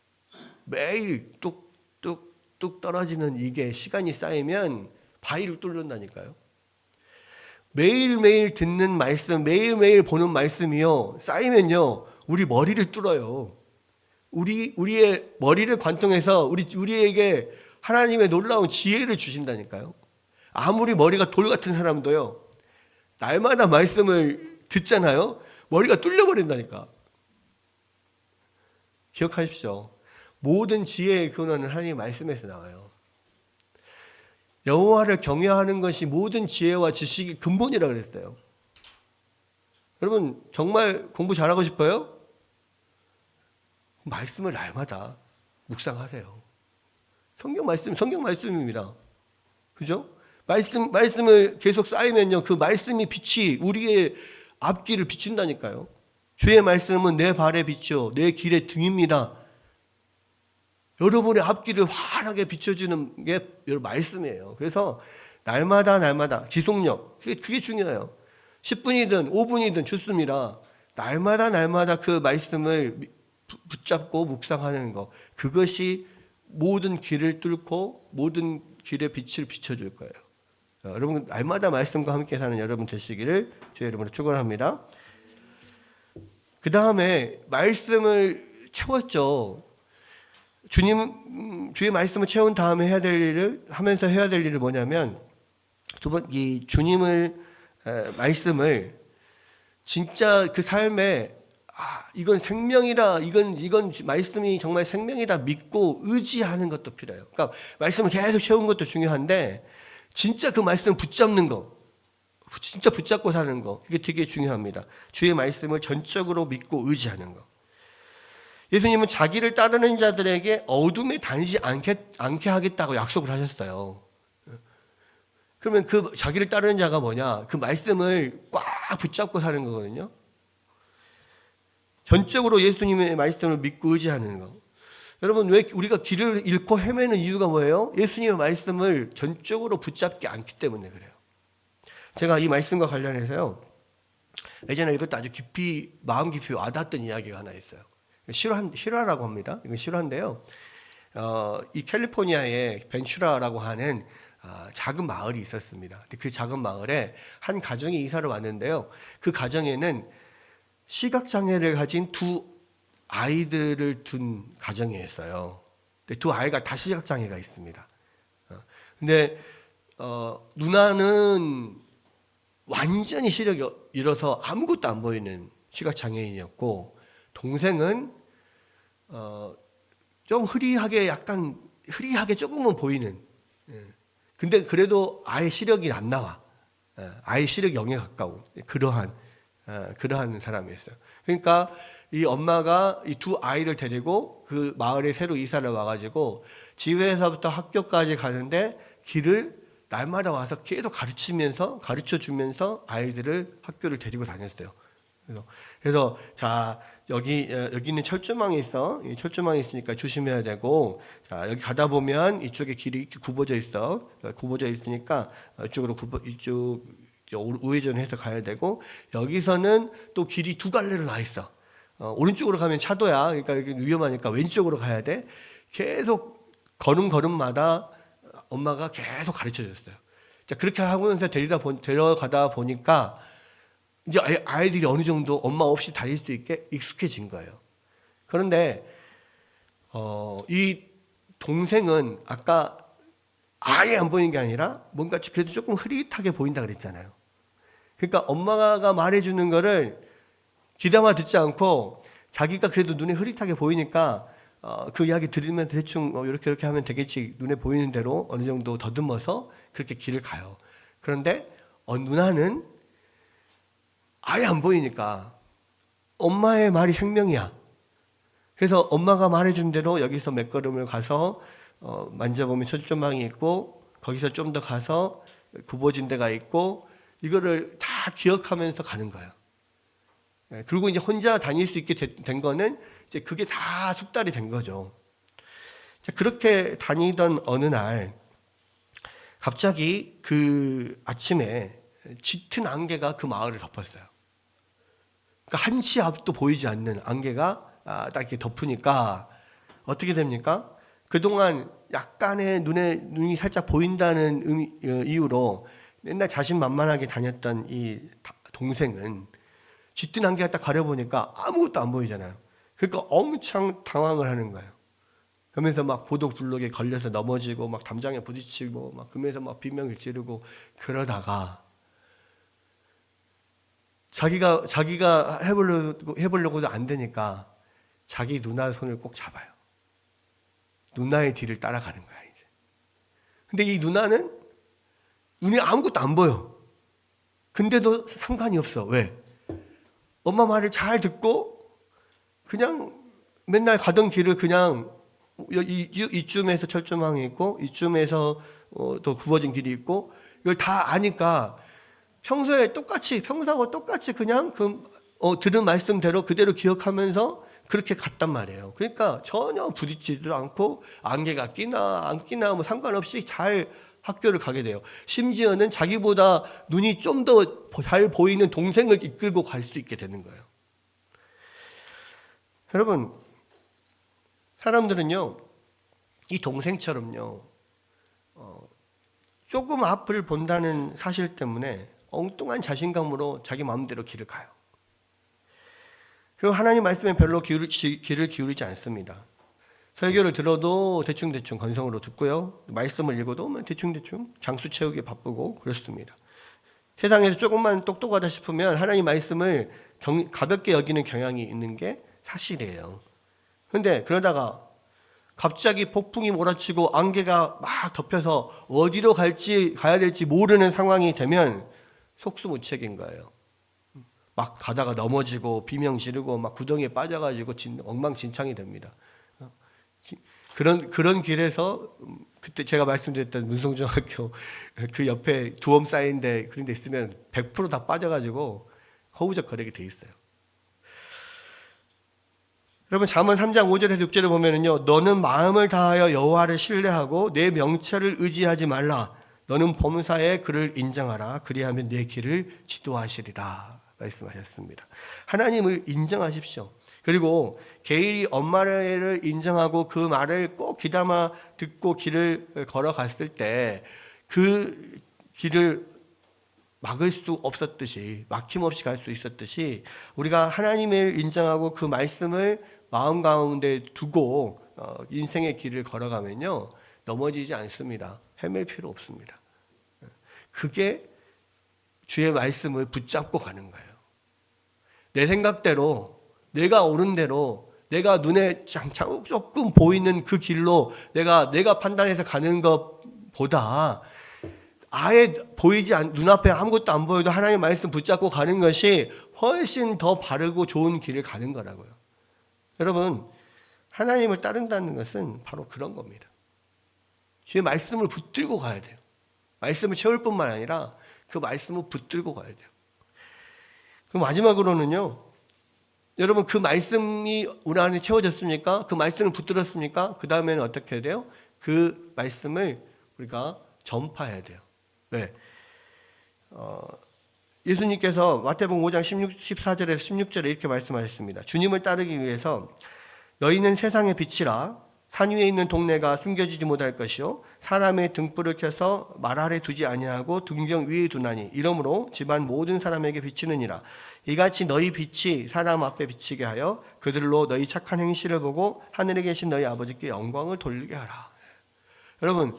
매일 뚝뚝뚝 떨어지는 이게 시간이 쌓이면 바위를 뚫는다니까요. 매일매일 듣는 말씀, 매일매일 보는 말씀이요 쌓이면요 우리 머리를 뚫어요. 우리의 머리를 관통해서 우리에게 하나님의 놀라운 지혜를 주신다니까요. 아무리 머리가 돌 같은 사람도요, 날마다 말씀을 듣잖아요. 머리가 뚫려버린다니까. 기억하십시오. 모든 지혜의 근원은 하나님의 말씀에서 나와요. 여호와를 경외하는 것이 모든 지혜와 지식의 근본이라고 그랬어요. 여러분 정말 공부 잘하고 싶어요? 말씀을 날마다 묵상하세요. 성경 말씀입니다. 그죠? 말씀을 계속 쌓이면요, 그 말씀이 빛이 우리의 앞길을 비춘다니까요. 주의 말씀은 내 발의 빛이요 내 길의 등입니다. 여러분의 앞길을 환하게 비춰주는 게 말씀이에요. 그래서 날마다 지속력, 그게 중요해요. 10분이든 5분이든 좋습니다. 날마다 그 말씀을 붙잡고 묵상하는 것, 그것이 모든 길을 뚫고 모든 길의 빛을 비춰줄 거예요. 여러분 날마다 말씀과 함께 사는 여러분 되시기를 주의 이름으로 축원합니다. 그 다음에 말씀을 채웠죠. 주의 말씀을 채운 다음에 해야 될 일을 뭐냐면, 이 주님을 말씀을 진짜 그 삶에 이건 생명이다, 이건 말씀이 정말 생명이다 믿고 의지하는 것도 필요해요. 그러니까 말씀을 계속 채운 것도 중요한데 진짜 그 말씀을 붙잡는 거, 진짜 붙잡고 사는 거, 이게 되게 중요합니다. 주의 말씀을 전적으로 믿고 의지하는 거. 예수님은 자기를 따르는 자들에게 어둠에 다니지 않게 하겠다고 약속을 하셨어요. 그러면 그 자기를 따르는 자가 뭐냐? 그 말씀을 꽉 붙잡고 사는 거거든요. 전적으로 예수님의 말씀을 믿고 의지하는 거. 여러분 왜 우리가 길을 잃고 헤매는 이유가 뭐예요? 예수님의 말씀을 전적으로 붙잡지 않기 때문에 그래요. 제가 이 말씀과 관련해서요, 예전에 이것도 아주 마음 깊이 와닿았던 이야기가 하나 있어요. 실화라고 합니다. 이건 실화인데요. 이 캘리포니아에 벤츄라라고 하는 작은 마을이 있었습니다. 그 작은 마을에 한 가정이 이사를 왔는데요. 그 가정에는 시각장애를 가진 두 아이들을 둔 가정이었어요. 두 아이가 다 시각장애가 있습니다. 근데 누나는 완전히 시력이 잃어서 아무것도 안 보이는 시각장애인이었고, 동생은 좀 흐리하게 조금은 보이는, 근데 그래도 아예 시력이 안 나와. 아예 시력 0에 가까운 그러한 사람이었어요. 그러니까 이 엄마가 이 두 아이를 데리고 그 마을에 새로 이사를 와가지고 집에서부터 학교까지 가는데 길을 날마다 와서 계속 가르쳐주면서 아이들을 학교를 데리고 다녔어요. 그래서 자, 여기는 철조망이 있어. 이 철조망이 있으니까 조심해야 되고, 자, 여기 가다 보면 이쪽에 길이 이렇게 굽어져 있어. 굽어져 있으니까 이쪽 우회전해서 가야 되고, 여기서는 또 길이 두 갈래로 나 있어. 오른쪽으로 가면 차도야. 그러니까 여기 위험하니까 왼쪽으로 가야 돼. 계속 걸음마다 엄마가 계속 가르쳐 줬어요. 자, 그렇게 하면서 데려가다 보니까 이제 아이들이 어느 정도 엄마 없이 다닐 수 있게 익숙해진 거예요. 그런데 이 동생은 아까 아예 안 보이는 게 아니라 뭔가 그래도 조금 흐릿하게 보인다 그랬잖아요. 그러니까 엄마가 말해주는 거를 귀담아 듣지 않고 자기가 그래도 눈에 흐릿하게 보이니까 그 이야기 들으면 대충 이렇게 하면 되겠지, 눈에 보이는 대로 어느 정도 더듬어서 그렇게 길을 가요. 그런데 누나는 아예 안 보이니까 엄마의 말이 생명이야. 그래서 엄마가 말해준 대로 여기서 몇 걸음을 가서 만져보면 철조망이 있고, 거기서 좀 더 가서 굽어진 데가 있고, 이거를 다 기억하면서 가는 거예요. 그리고 이제 혼자 다닐 수 있게 된 거는 이제 그게 다 숙달이 된 거죠. 자, 그렇게 다니던 어느 날 갑자기 그 아침에 짙은 안개가 그 마을을 덮었어요. 그러니까 한치 앞도 보이지 않는 안개가 딱 이렇게 덮으니까 어떻게 됩니까? 그동안 약간의 눈이 살짝 보인다는 이유로 맨날 자신만만하게 다녔던 이 동생은 짙은 안개가 딱 가려보니까 아무것도 안 보이잖아요. 그러니까 엄청 당황을 하는 거예요. 그러면서 막 보도블록에 걸려서 넘어지고 막 담장에 부딪히고 막 그러면서 막 비명을 지르고, 그러다가 자기가 해보려고도 안 되니까 자기 누나 손을 꼭 잡아요. 누나의 뒤를 따라가는 거야 이제. 근데 이 누나는 눈에 아무것도 안 보여. 근데도 상관이 없어. 왜? 엄마 말을 잘 듣고 그냥 맨날 가던 길을 그냥 이쯤에서 철조망이 있고 이쯤에서 또 굽어진 길이 있고, 이걸 다 아니까 평소하고 똑같이 그냥 들은 말씀대로 그대로 기억하면서 그렇게 갔단 말이에요. 그러니까 전혀 부딪히지도 않고 안개가 끼나 안 끼나 뭐 상관없이 잘 학교를 가게 돼요. 심지어는 자기보다 눈이 좀 더 잘 보이는 동생을 이끌고 갈 수 있게 되는 거예요. 여러분, 사람들은요, 이 동생처럼요, 조금 앞을 본다는 사실 때문에 엉뚱한 자신감으로 자기 마음대로 길을 가요. 그리고 하나님 말씀에 별로 귀를 기울이지 않습니다. 설교를 들어도 대충대충 건성으로 듣고요, 말씀을 읽어도 대충대충 장수 채우기 바쁘고 그렇습니다. 세상에서 조금만 똑똑하다 싶으면 하나님 말씀을 가볍게 여기는 경향이 있는 게 사실이에요. 그런데 그러다가 갑자기 폭풍이 몰아치고 안개가 막 덮여서 어디로 가야 될지 모르는 상황이 되면 속수무책인 거예요. 막 가다가 넘어지고 비명 지르고 막 구덩이에 빠져가지고 엉망진창이 됩니다. 그런 길에서 그때 제가 말씀드렸던 문성중학교 그 옆에 두엄 쌓인데 그런 데 있으면 100% 다 빠져가지고 허우적거리게 돼 있어요. 여러분, 잠언 3장 5절에서 6절을 보면은요, 너는 마음을 다하여 여호와를 신뢰하고 내 명철을 의지하지 말라. 너는 범사에 그를 인정하라. 그리하면 내 길을 지도하시리라 말씀하셨습니다. 하나님을 인정하십시오. 그리고 게일이 엄마를 인정하고 그 말을 꼭 귀담아 듣고 길을 걸어갔을 때 그 길을 막을 수 없었듯이, 막힘없이 갈 수 있었듯이, 우리가 하나님을 인정하고 그 말씀을 마음 가운데 두고 인생의 길을 걸어가면요, 넘어지지 않습니다. 헤맬 필요 없습니다. 그게 주의 말씀을 붙잡고 가는 거예요. 내 생각대로, 내가 오른 대로, 내가 눈에 조금 보이는 그 길로 내가 판단해서 가는 것보다 아예 눈앞에 아무것도 안 보여도 하나님 말씀 붙잡고 가는 것이 훨씬 더 바르고 좋은 길을 가는 거라고요. 여러분, 하나님을 따른다는 것은 바로 그런 겁니다. 주의 말씀을 붙들고 가야 돼요. 말씀을 채울 뿐만 아니라 그 말씀을 붙들고 가야 돼요. 그럼 마지막으로는요, 여러분, 그 말씀이 우리 안에 채워졌습니까? 그 말씀을 붙들었습니까? 그 다음에는 어떻게 해야 돼요? 그 말씀을 우리가 전파해야 돼요. 왜? 예수님께서 마태복음 5장 14절에서 16절에 이렇게 말씀하셨습니다. 주님을 따르기 위해서 너희는 세상의 빛이라. 산 위에 있는 동네가 숨겨지지 못할 것이요 사람의 등불을 켜서 말 아래 두지 아니하고 등경 위에 두나니 이러므로 집안 모든 사람에게 비치느니라. 이같이 너희 빛이 사람 앞에 비치게 하여 그들로 너희 착한 행실을 보고 하늘에 계신 너희 아버지께 영광을 돌리게 하라. 여러분,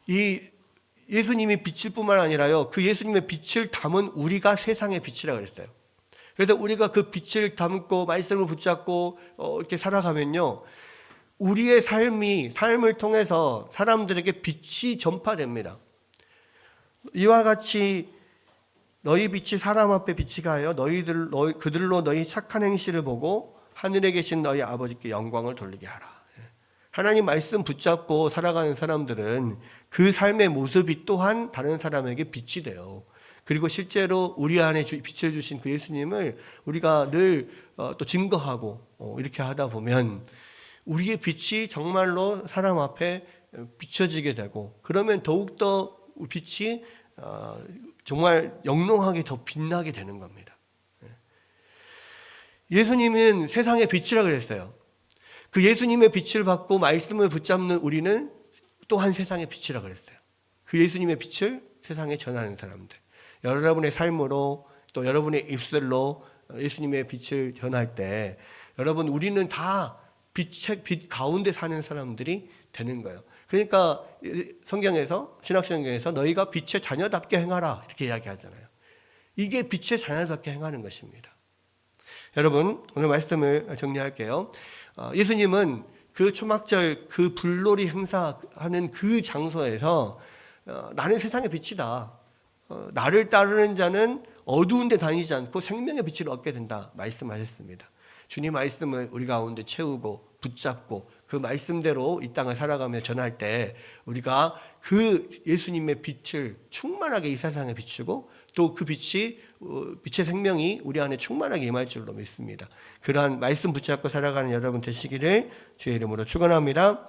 이 예수님이 빛일 뿐만 아니라요, 그 예수님의 빛을 담은 우리가 세상의 빛이라 그랬어요. 그래서 우리가 그 빛을 담고 말씀을 붙잡고 이렇게 살아가면요, 우리의 삶을 통해서 사람들에게 빛이 전파됩니다. 이와 같이 너희 빛이 사람 앞에 빛이 가요. 그들로 너희 착한 행실을 보고 하늘에 계신 너희 아버지께 영광을 돌리게 하라. 하나님 말씀 붙잡고 살아가는 사람들은 그 삶의 모습이 또한 다른 사람에게 빛이 돼요. 그리고 실제로 우리 안에 빛을 주신 그 예수님을 우리가 늘 또 증거하고 이렇게 하다 보면 우리의 빛이 정말로 사람 앞에 비춰지게 되고, 그러면 더욱더 빛이 정말 영롱하게 더 빛나게 되는 겁니다. 예수님은 세상의 빛이라 그랬어요. 그 예수님의 빛을 받고 말씀을 붙잡는 우리는 또한 세상의 빛이라 그랬어요. 그 예수님의 빛을 세상에 전하는 사람들. 여러분의 삶으로 또 여러분의 입술로 예수님의 빛을 전할 때 여러분, 우리는 다 빛 가운데 사는 사람들이 되는 거예요. 그러니까 성경에서, 신약성경에서 너희가 빛의 자녀답게 행하라 이렇게 이야기하잖아요. 이게 빛의 자녀답게 행하는 것입니다. 여러분, 오늘 말씀을 정리할게요. 예수님은 그 초막절 그 불놀이 행사하는 그 장소에서 나는 세상의 빛이다. 나를 따르는 자는 어두운 데 다니지 않고 생명의 빛을 얻게 된다 말씀하셨습니다. 주님 말씀을 우리 가운데 채우고 붙잡고 그 말씀대로 이 땅을 살아가며 전할 때 우리가 그 예수님의 빛을 충만하게 이 세상에 비추고 또 그 빛의 생명이 우리 안에 충만하게 임할 줄로 믿습니다. 그러한 말씀 붙잡고 살아가는 여러분 되시기를 주의 이름으로 축원합니다.